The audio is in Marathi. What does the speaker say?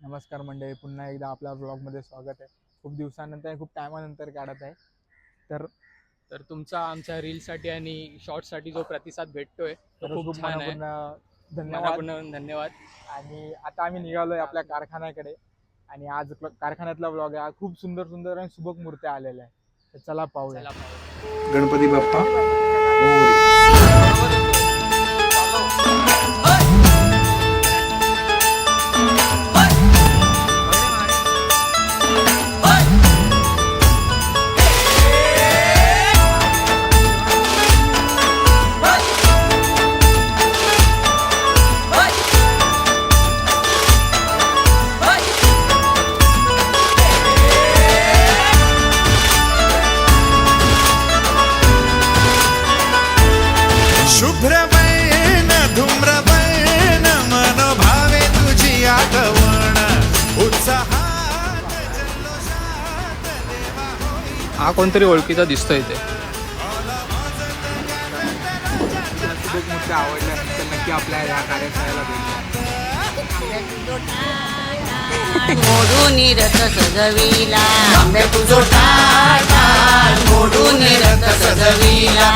नमस्कार मंडळी, पुन्हा एकदा आपल्या ब्लॉगमध्ये स्वागत आहे. खूप दिवसानंतर खूप टायमानंतर काढत आहे. तर तुमचा आमच्या रीलसाठी आणि शॉर्ट्ससाठी जो प्रतिसाद भेटतोय तो खूप छान आहे. धन्यवाद. धन्यवाद. आणि आता आम्ही निघालोय आपल्या कारखान्याकडे आणि आज कारखान्यातला ब्लॉग आहे. खूप सुंदर सुंदर आणि सुबक मूर्त्या आलेल्या आहेत. तर चला पाहूया. गणपती बाप्पा शुभ्रवैन धूम्रवैन मनोभावे तुझी आठवण उत्साहात जल्लोषात देवा होई. हा कोणतरी ओळखीचा दिसतोय इथे. सुबक मूर्त्या आवडल्यानंतर नक्की आपल्या या कार्यशाळेला भेट. मोडून रथ सजविला, आंब्या तुझो टाटा मोडून रथ सजविला.